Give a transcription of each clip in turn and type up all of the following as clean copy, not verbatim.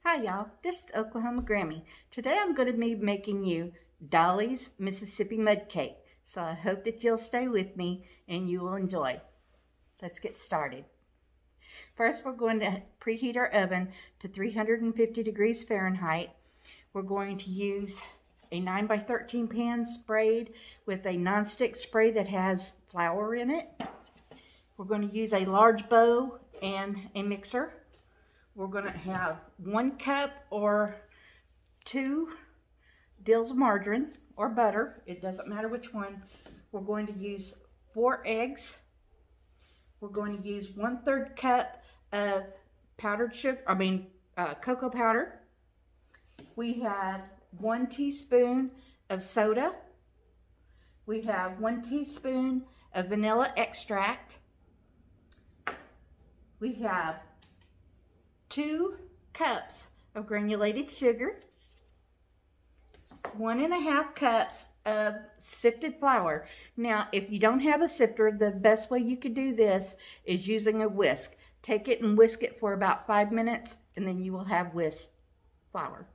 Hi y'all, this is Oklahoma Grammy. Today I'm going to be making you Dollie's Mississippi Mud Cake. So I hope that you'll stay with me and you will enjoy. Let's get started. First we're going to preheat our oven to 350 degrees Fahrenheit. We're going to use a 9x13 pan sprayed with a nonstick spray that has flour in it. We're going to use a large bowl and a mixer. We're going to have 1 cup or 2 dills of margarine or butter. It doesn't matter which one. We're going to use 4 eggs. We're going to use 1/3 cup of powdered sugar, cocoa powder. We have 1 teaspoon of soda. We have 1 teaspoon of vanilla extract. We have 2 cups of granulated sugar, 1.5 cups of sifted flour. Now, if you don't have a sifter, the best way you could do this is using a whisk. Take it and whisk it for about 5 minutes, and then you will have whisked flour.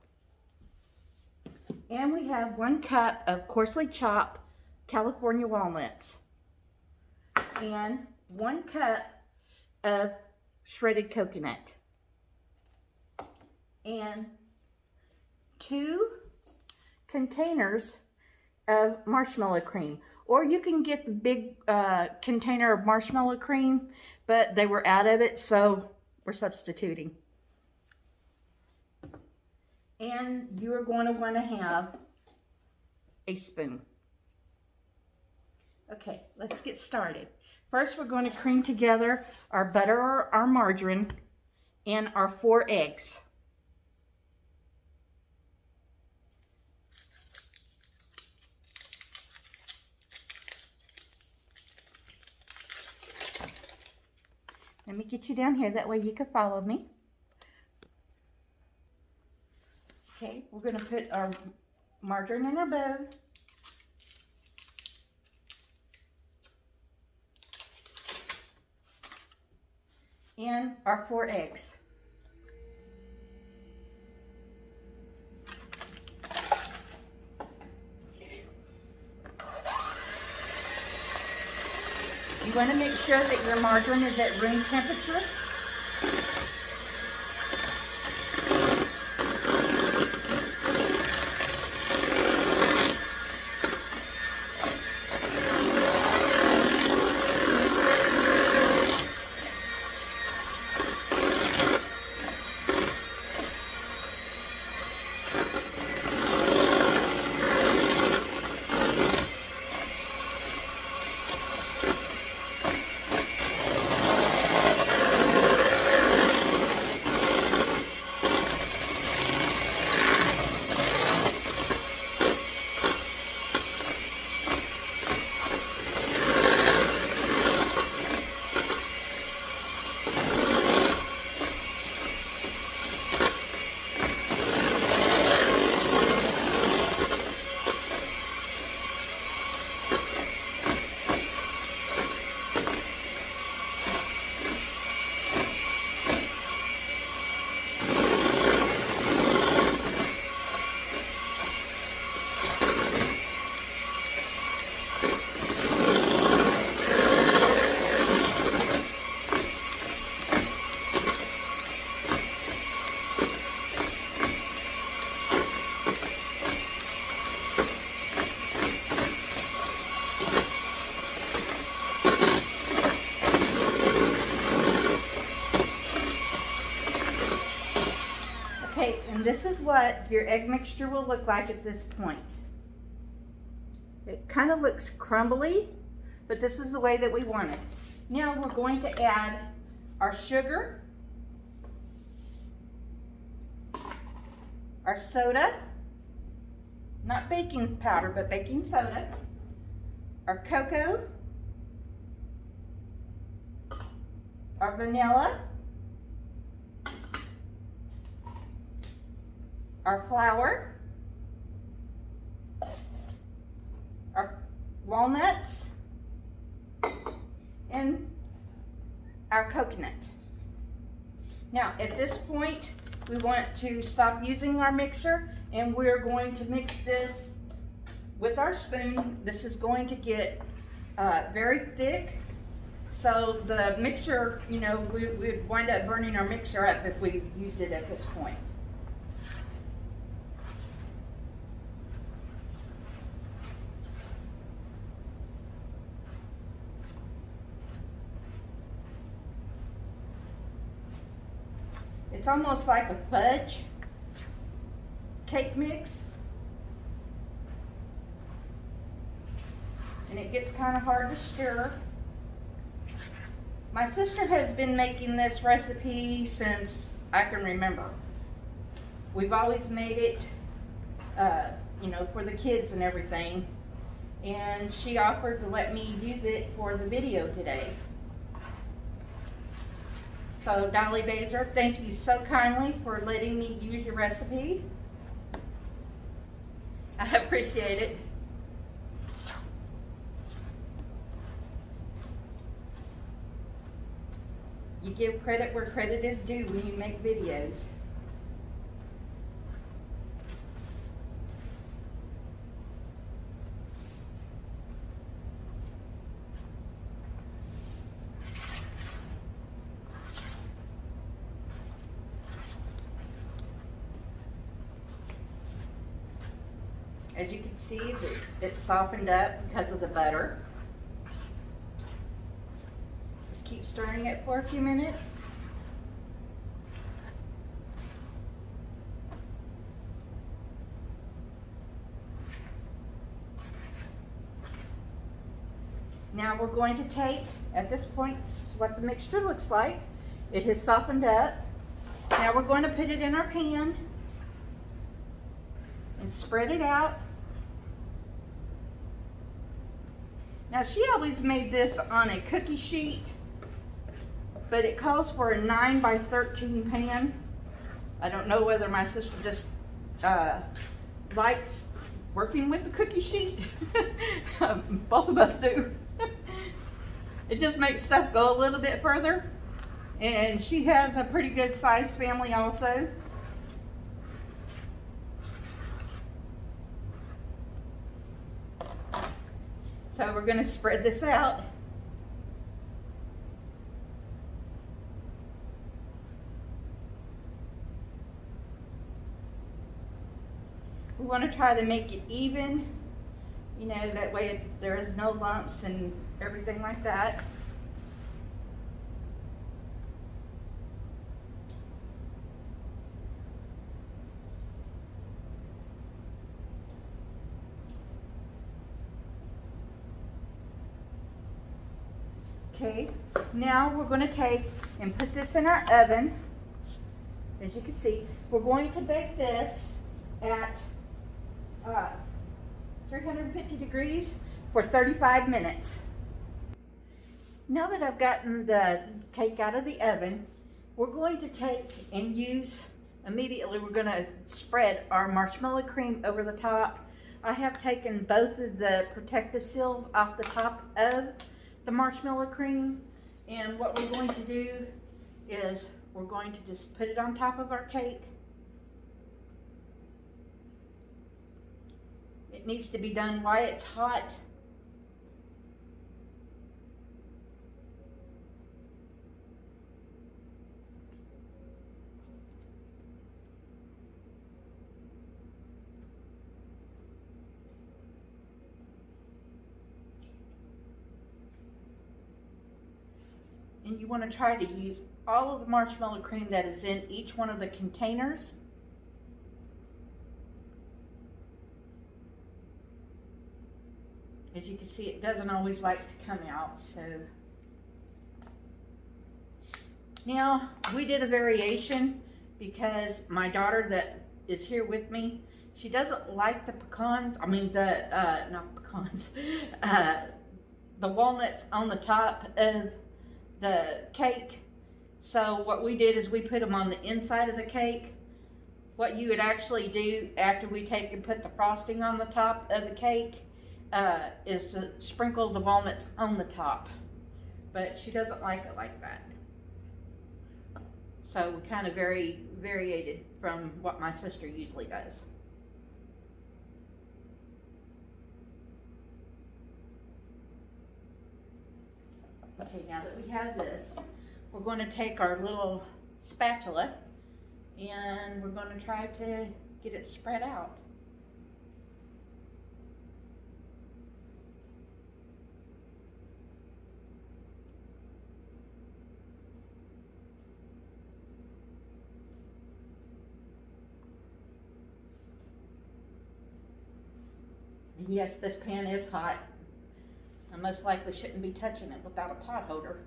And we have 1 cup of coarsely chopped California walnuts, and 1 cup of shredded coconut, and 2 containers of marshmallow cream. Or you can get the big container of marshmallow cream, but they were out of it, so we're substituting. And you are going to want to have a spoon. Okay, let's get started. First, we're going to cream together our butter or our margarine and our 4 eggs. Let me get you down here, that way you can follow me. Okay, we're going to put our margarine in our bowl. And our 4 eggs. You want to make sure that your margarine is at room temperature. Okay, and this is what your egg mixture will look like at this point. It kind of looks crumbly, but this is the way that we want it. Now we're going to add our sugar, our soda, not baking powder, but baking soda, our cocoa, our vanilla, our flour, our walnuts, and our coconut. Now, at this point, we want to stop using our mixer, and we're going to mix this with our spoon. This is going to get very thick. So the mixer, you know, we'd wind up burning our mixer up if we used it at this point. It's almost like a fudge cake mix. And it gets kind of hard to stir. My sister has been making this recipe since I can remember. We've always made it, you know, for the kids and everything. And she offered to let me use it for the video today. So Dollie Baser, thank you so kindly for letting me use your recipe. I appreciate it. You give credit where credit is due when you make videos. As you can see, it's softened up because of the butter. Just keep stirring it for a few minutes. Now we're going to take, at this point, this is what the mixture looks like. It has softened up. Now we're going to put it in our pan and spread it out. Now she always made this on a cookie sheet, but it calls for a 9 by 13 pan. I don't know whether my sister just likes working with the cookie sheet. Both of us do. It just makes stuff go a little bit further. And she has a pretty good sized family also. So we're going to spread this out. We want to try to make it even, you know, that way there is no lumps and everything like that. Okay, now we're going to take and put this in our oven. As you can see, we're going to bake this at 350 degrees for 35 minutes. Now that I've gotten the cake out of the oven, we're going to take and use, immediately we're going to spread our marshmallow cream over the top. I have taken both of the protective seals off the top of the marshmallow cream, and what we're going to do is we're going to just put it on top of our cake. It needs to be done while it's hot. And you want to try to use all of the marshmallow cream that is in each one of the containers. As you can see, it doesn't always like to come out, so. Now, we did a variation because my daughter that is here with me, she doesn't like the pecans, not pecans, the walnuts on the top of the cake. So what we did is we put them on the inside of the cake. What you would actually do after we take and put the frosting on the top of the cake is to sprinkle the walnuts on the top. But she doesn't like it like that. So we kind of vary variated from what my sister usually does. Okay, now that we have this, we're going to take our little spatula and we're going to try to get it spread out. And yes, this pan is hot. I most likely shouldn't be touching it without a pot holder,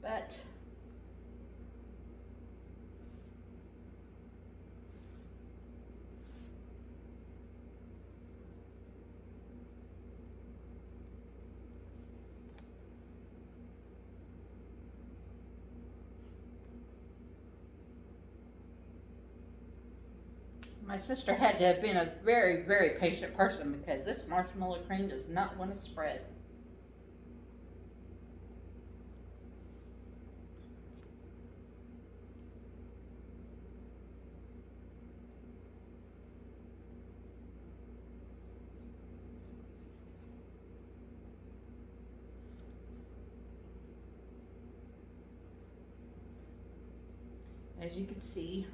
but my sister had to have been a very, very patient person because this marshmallow cream does not want to spread. As you can see,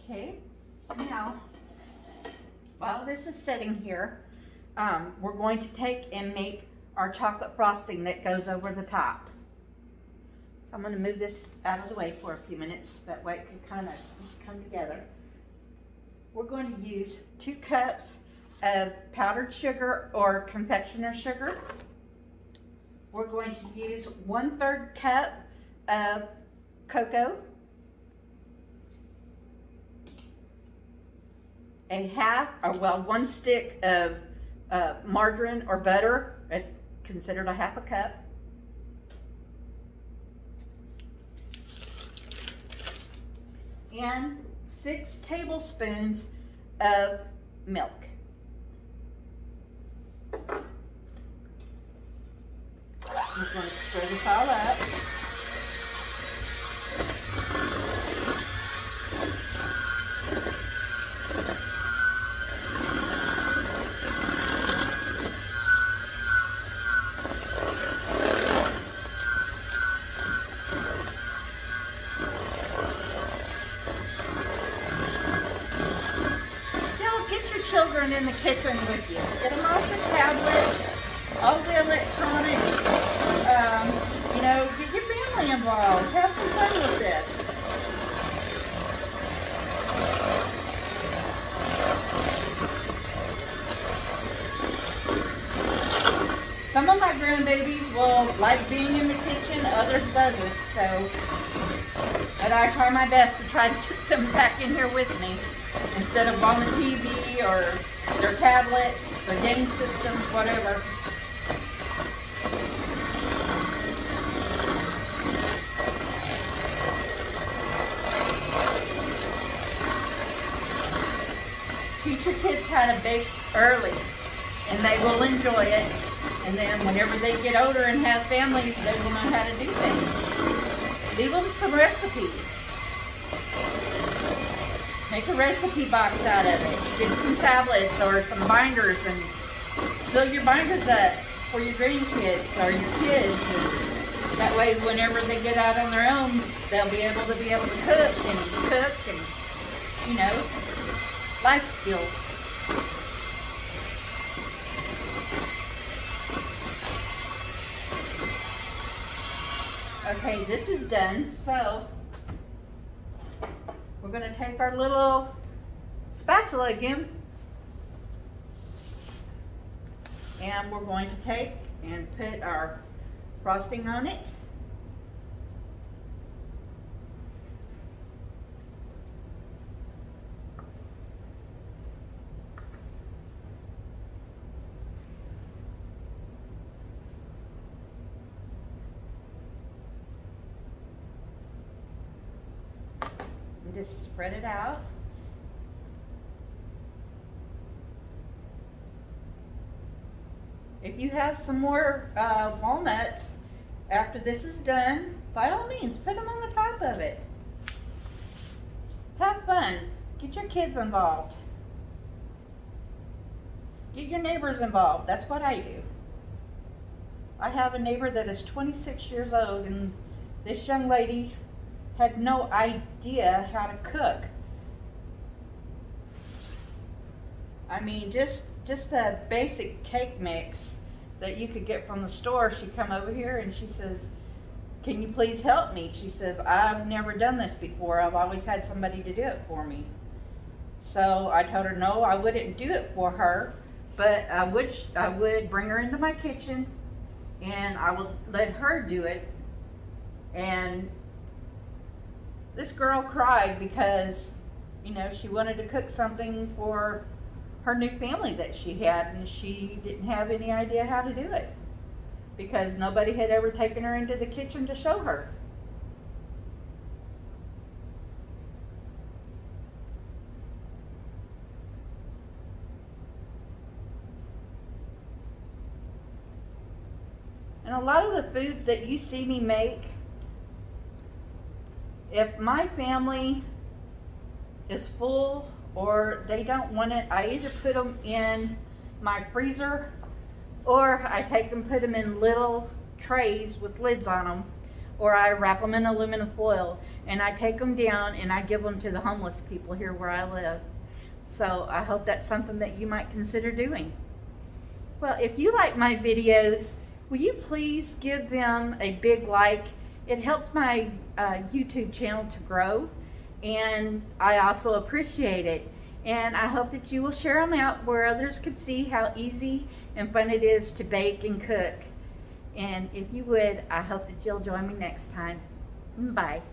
okay, now while this is sitting here, we're going to take and make our chocolate frosting that goes over the top. So I'm going to move this out of the way for a few minutes, that way it can kind of come together. We're going to use 2 cups of powdered sugar or confectioner sugar. We're going to use 1/3 cup of cocoa, a half, or well, 1 stick of margarine or butter. It's considered a half a cup. And 6 tablespoons of milk. We're going to stir this all up. Children in the kitchen with you. Get them off the tablets, all the electronics. You know, get your family involved. Have some fun with this. Some of my grandbabies will like being in the kitchen, others doesn't. So, but I try my best to try to get them back in here with me, instead of on the TV or their tablets, their game systems, whatever. Teach your kids how to bake early, and they will enjoy it. And then whenever they get older and have families, they will know how to do things. Leave them some recipes. Make a recipe box out of it. Get some tablets or some binders and fill your binders up. for your grandkids or your kids, and that way whenever they get out on their own, they'll be able to cook and you know, life skills. Okay, this is done, so we're going to take our little spatula again, and we're going to take and put our frosting on it. And just spread it out. If you have some more walnuts after this is done, by all means, put them on the top of it. Have fun. Get your kids involved. Get your neighbors involved. That's what I do. I have a neighbor that is 26 years old, and this young lady had no idea how to cook. I mean, just a basic cake mix that you could get from the store. She come over here and she says, "Can you please help me?" She says, "I've never done this before. I've always had somebody to do it for me." So I told her no, I wouldn't do it for her, but I would bring her into my kitchen and I would let her do it. And this girl cried because, you know, she wanted to cook something for her new family that she had, and she didn't have any idea how to do it because nobody had ever taken her into the kitchen to show her. And a lot of the foods that you see me make, if my family is full or they don't want it, I either put them in my freezer or I take them, put them in little trays with lids on them, or I wrap them in aluminum foil and I take them down and I give them to the homeless people here where I live. So I hope that's something that you might consider doing. Well, if you like my videos, will you please give them a big like? It helps my YouTube channel to grow, and I also appreciate it. And I hope that you will share them out where others can see how easy and fun it is to bake and cook. And if you would, I hope that you'll join me next time. Bye.